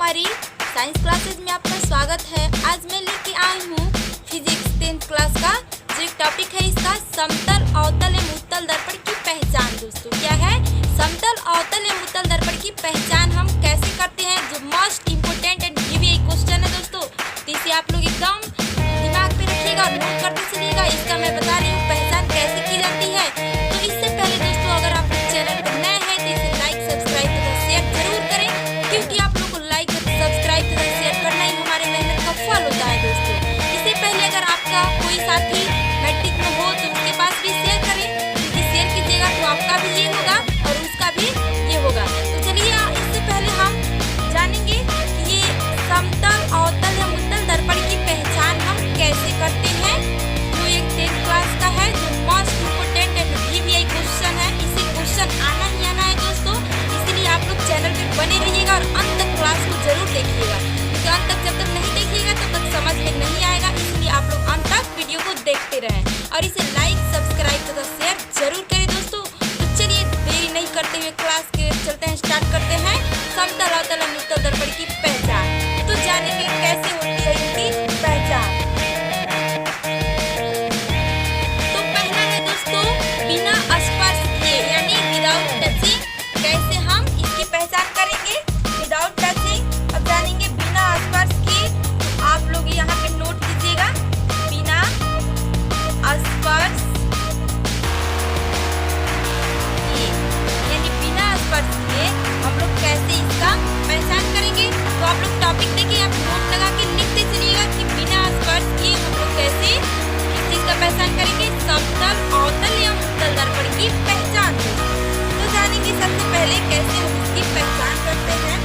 हमारी science classes में आपका स्वागत है। आज मैं लेके आई हूँ फिजिक्स 10th क्लास का जो एक टॉपिक है इसका समतल अवतल एवं उत्तल दर्पण की पहचान। दोस्तों क्या है समतल अवतल एवं उत्तल दर्पण की पहचान हम कैसे करते हैं, जो most important and VVI question है दोस्तों। तो इसे आप लोग एकदम दिमाग पे रखिएगा और नोट करते चलिएगा। इसका मैं बता रही हूँ पहचान कैसे की जाती है। तो इससे पहले दोस्तों अगर आप चैनल पर नए हैं तो इसे लाइक सब्सक्राइब तथा शेयर जरूर करें, क्योंकि आप लोग को लाइक सब्सक्राइब तथा शेयर करना ही हमारे मेहनत का फल होता है दोस्तों। इससे पहले अगर आपका कोई साथी मैट्रिक में हो तो उसके पास भी शेयर करें, क्योंकि शेयर कीजिएगा तो आपका भी ये होगा और उसका भी ये होगा। तो चलिए इससे पहले हम जानेंगे कि ये समतल अवतल या उत्तल दर्पण की पहचान हम कैसे करते हैं। जो एक 10th क्लास का है, जो most important and VVI question है। इसे क्वेश्चन आना ही आना है दोस्तों, इसलिए आप लोग चैनल पे बने रहिएगा और अंत तक क्लास को जरूर देखिएगा, क्योंकि अंत तक जब तक नहीं देखिएगा तब तक समझ में नहीं आएगा। इसलिए आप लोग अंत तक वीडियो को देखते रहें और इसे लाइक सब्सक्राइब तथा शेयर जरूर करें दोस्तों। तो चलिए देरी नहीं करते हुए क्लास के चलते हैं, स्टार्ट करते हैं समतल अवतल एवं उत्तल दर्पण की पहचान। तो जानेंगे कैसे होती है इनकी पहचान। तो पहला है दोस्तों बिना स्पर्श किए यानी विदाउट टचिंग। कैसे हम इसकी पहचान करेंगे विदाउट टचिंग। अब जानेंगे बिना स्पर्श किए। आप लोग यहाँ पे नोट कीजिएगा, बिना स्पर्श किए यानी बिना स्पर्श किए हम लोग कैसे इसका पहचान करेंगे। तो आप लोग टॉपिक देखिए, आप नोट लगा के लिखते चलिएगा कि बिना स्पर्श किए हम लोग कैसे इस चीज का पहचान करेंगे, समतल अवतल एवं उत्तल दर्पण की पहचान। तो जानेंगे सबसे पहले कैसे हम इसकी पहचान करते हैं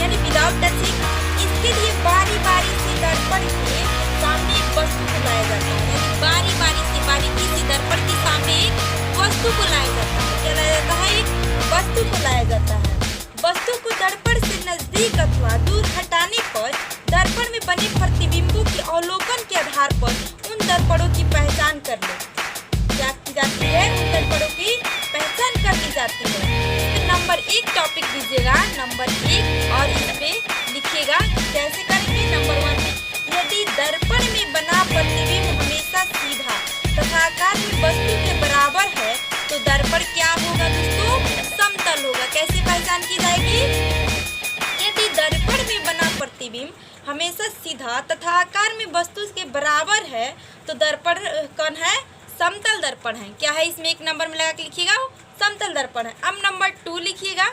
यानी विदाउट टचिंग। इसके लिए बारी बारी से दर्पण के सामने एक वस्तु को लाया जाता है, यानी बारी बारी से बारीकी से दर्पण के सामने एक वस्तु को लाया जाता है। क्या लाया जाता है? एक वस्तु को लाया जाता है। वस्तु को दर्पण से नजदीक अथवा दूर हटाने पर दर्पण में बने प्रतिबिंबों के अवलोकन के आधार पर उन दर्पणों की पहचान कर ले। क्या की जाती है? उन दर्पणों की पहचान कर ली जाती है। इसमें नंबर 1 टॉपिक दीजिएगा, नंबर 1, और इसमें लिखिएगा कैसे करेंगे। नंबर 1 यदि दर्पण में बना प्रतिबिंब हमेशा सीधा तथा आकार में वस्तु के बराबर है तो दर्पण क्या होगा दोस्तों? समतल होगा। कैसे पहचान की जाएगी? यदि दर्पण में बना प्रतिबिंब हमेशा सीधा तथा आकार में वस्तु के बराबर है तो दर्पण कौन है? समतल दर्पण है। क्या है? इसमें 1 नंबर में लगा के लिखिएगा, समतल दर्पण है। अब नंबर 2 लिखिएगा,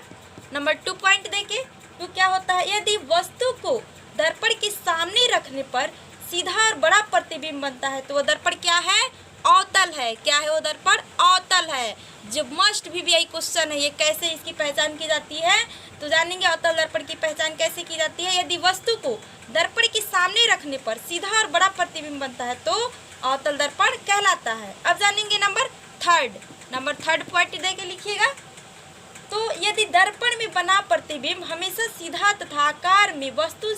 नंबर 2 पॉइंट देके। तो क्या होता है? यदि वस्तु को दर्पण के सामने रखने पर सीधा और बड़ा प्रतिबिंब बनता है तो वो दर्पण क्या है? अवतल है। क्या है वो दर्पण? अवतल है। जो मस्ट वीवीआई क्वेश्चन है ये। कैसे इसकी पहचान की जाती है? तो जानेंगे अवतल दर्पण की पहचान कैसे की जाती है। यदि वस्तु को दर्पण के सामने रखने पर सीधा और बड़ा प्रतिबिंब बनता है तो अवतल दर्पण कहलाता है। अब जानेंगे नंबर 3 पॉइंट दे के लिखिएगा। तो यदि दर्पण में बना प्रतिबिंब हमेशा सीधा तथा आकार में वस्तु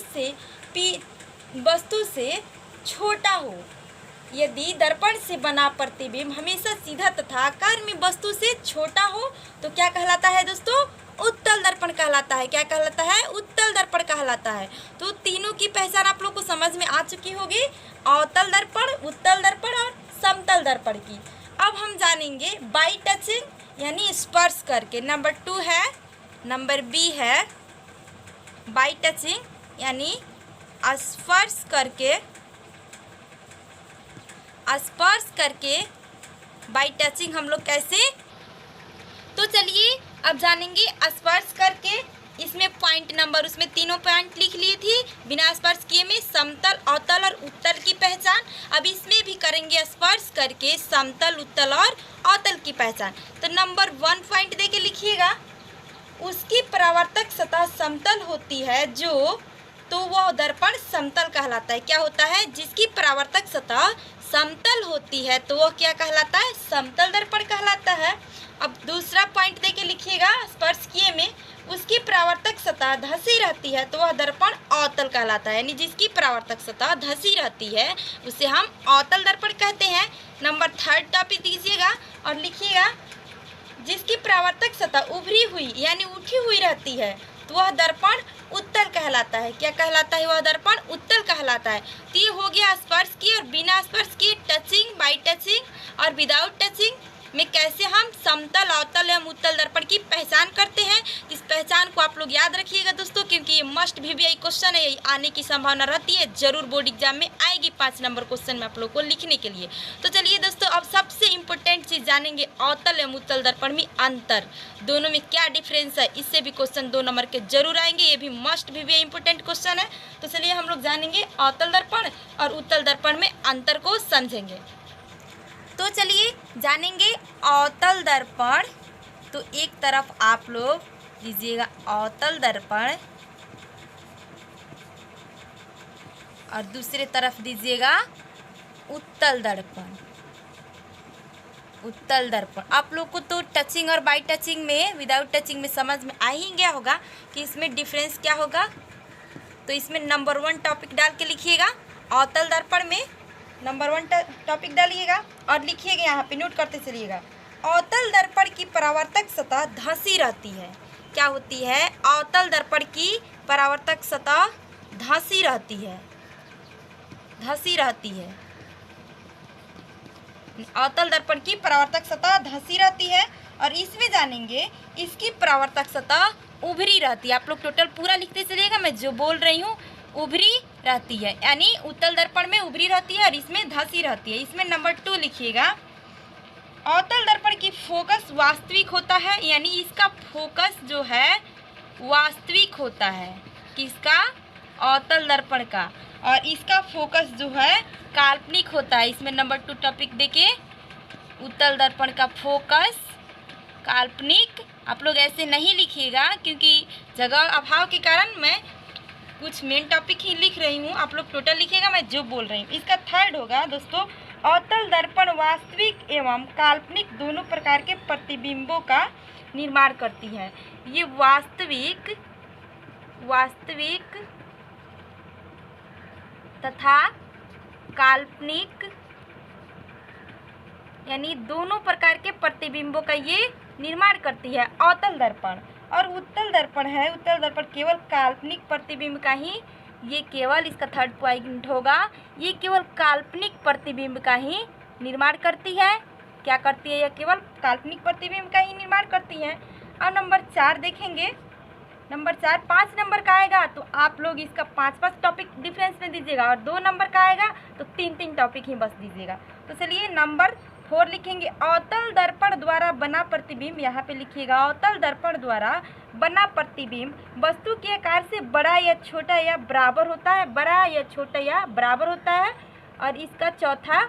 से छोटा हो। यदि दर्पण से बना प्रतिबिंब हमेशा सीधा तथा आकार में वस्तु से छोटा हो तो क्या कहलाता है दोस्तों? उत्तल दर्पण कहलाता है। क्या कहलाता है? उत्तल दर्पण कहलाता है। तो तीनों की पहचान आप लोग को समझ में आ चुकी होगी, अवतल दर्पण, उत्तल दर्पण और समतल दर्पण की। अब हम जानेंगे बाई टचिंग यानी स्पर्श करके। नंबर 2 है, नंबर बी है बाई टचिंग यानी स्पर्श करके बाई टचिंग हम लोग कैसे। तो चलिए अब जानेंगे स्पर्श करके। इसमें पॉइंट नंबर उसमें तीनों पॉइंट लिख लिए थी बिना स्पर्श किए में, समतल अवतल और उत्तल की पहचान। अब इसमें भी करेंगे स्पर्श करके समतल उत्तल और अवतल की पहचान। तो नंबर 1 पॉइंट दे के लिखिएगा, उसकी परावर्तक सतह समतल होती है तो वह दर्पण समतल कहलाता है। क्या होता है? जिसकी परावर्तक सतह समतल होती है तो वह क्या कहलाता है? समतल दर्पण कहलाता है। अब दूसरा पॉइंट दे के लिखिएगा, स्पर्श किए में उसकी परावर्तक सतह धसी रहती है तो वह दर्पण अवतल कहलाता है। यानी जिसकी परावर्तक सतह धसी रहती है उसे हम अवतल दर्पण कहते हैं। नंबर 3 टॉपिक दीजिएगा और लिखिएगा, जिसकी परावर्तक सतह उभरी हुई यानी उठी हुई रहती है तो वह दर्पण उत्तल कहलाता है। क्या कहलाता है? वह दर्पण उत्तल कहलाता है। तो ये हो गया स्पर्श की और बिना स्पर्श की, टचिंग, बाय टचिंग और विदाउट टचिंग में कैसे हम समतल, अवतल एवं उत्तल दर्पण की पहचान करते हैं। इस पहचान को आप लोग याद रखिएगा दोस्तों, क्योंकि ये मस्ट VVI क्वेश्चन है, आने की संभावना रहती है, जरूर बोर्ड एग्जाम में आएगी 5 नंबर क्वेश्चन में आप लोग को लिखने के लिए। तो चलिए दोस्तों, अब सबसे इम्पोर्टेंट चीज़ जानेंगे, अवतल एवं उत्तल दर्पण में अंतर, दोनों में क्या डिफरेंस है। इससे भी क्वेश्चन 2 नंबर के जरूर आएंगे, ये भी मस्ट VVI इंपॉर्टेंट क्वेश्चन है। तो चलिए हम लोग जानेंगे अवतल दर्पण और उत्तल दर्पण में अंतर को समझेंगे। तो चलिए जानेंगे अवतल दर्पण। तो एक तरफ आप लोग लीजिएगा अवतल दर्पण और दूसरे तरफ दीजिएगा उत्तल दर्पण। उत्तल दर्पण आप लोग को तो टचिंग और बाय टचिंग में, विदाउट टचिंग में समझ में आ ही गया होगा कि इसमें डिफरेंस क्या होगा। तो इसमें नंबर 1 टॉपिक डाल के लिखिएगा। अवतल दर्पण में नंबर 1 टॉपिक डालिएगा और लिखिएगा, यहाँ पे नोट करते चलिएगा। अवतल दर्पण की परावर्तक सतह धंसी रहती है। क्या होती है? अवतल दर्पण की परावर्तक सतह धंसी रहती है। धंसी रहती है। अवतल दर्पण की परावर्तक सतह धंसी रहती है और इसमें जानेंगे इसकी परावर्तक सतह उभरी रहती है। आप लोग टोटल पूरा लिखते चलिएगा, मैं जो बोल रही हूँ उभरी रहती है, यानी उत्तल दर्पण में उभरी रहती है और इसमें धंसी रहती है। इसमें नंबर 2 लिखिएगा। अवतल दर्पण की फोकस वास्तविक होता है, यानी इसका फोकस जो है वास्तविक होता है। किसका? अवतल दर्पण का। और इसका फोकस जो है काल्पनिक होता है। इसमें नंबर 2 टॉपिक देके, उत्तल दर्पण का फोकस काल्पनिक। आप लोग ऐसे नहीं लिखिएगा क्योंकि जगह अभाव के कारण मैं कुछ मेन टॉपिक ही लिख रही हूँ, आप लोग टोटल लिखिएगा, मैं जो बोल रही हूँ। इसका 3rd होगा दोस्तों, अवतल दर्पण वास्तविक एवं काल्पनिक दोनों प्रकार के प्रतिबिंबों का निर्माण करती है। ये वास्तविक तथा काल्पनिक यानी दोनों प्रकार के प्रतिबिंबों का ये निर्माण करती है अवतल दर्पण। और उत्तल दर्पण है, उत्तल दर्पण केवल काल्पनिक प्रतिबिंब का ही, ये केवल इसका 3rd पॉइंट होगा, ये केवल काल्पनिक प्रतिबिंब का ही निर्माण करती है। क्या करती है? यह केवल काल्पनिक प्रतिबिंब का ही निर्माण करती है। और नंबर 4 देखेंगे। नंबर 4 5 नंबर का आएगा तो आप लोग इसका 5 टॉपिक डिफरेंस में दीजिएगा और 2 नंबर का आएगा तो 3 टॉपिक ही बस दीजिएगा। तो चलिए नंबर 4 लिखेंगे। अवतल दर्पण द्वारा बना प्रतिबिंब, यहाँ पे लिखिएगा, अवतल दर्पण द्वारा बना प्रतिबिंब वस्तु के आकार से बड़ा या छोटा या बराबर होता है। बड़ा या छोटा या बराबर होता है। और इसका 4था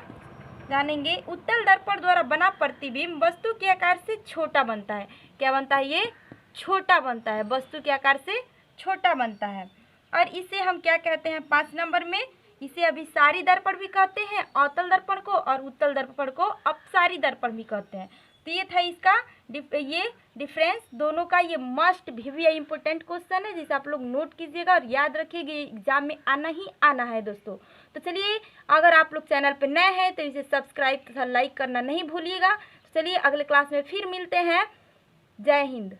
जानेंगे, उत्तल दर्पण द्वारा बना प्रतिबिंब वस्तु के आकार से छोटा बनता है। क्या बनता है? ये छोटा बनता है, वस्तु के आकार से छोटा बनता है। और इसे हम क्या कहते हैं 5 नंबर में? इसे अभिसारी दर्पण भी कहते हैं अवतल दर्पण को, और उत्तल दर्पण को अपसारी दर्पण भी कहते हैं। तो ये था इसका ये डिफरेंस दोनों का। ये मस्ट VVI इंपॉर्टेंट क्वेश्चन है जिसे आप लोग नोट कीजिएगा और याद रखिएगा, एग्जाम में आना ही आना है दोस्तों। तो चलिए, अगर आप लोग चैनल पर नए हैं तो इसे सब्सक्राइब तथा लाइक करना नहीं भूलिएगा। तो चलिए अगले क्लास में फिर मिलते हैं। जय हिंद।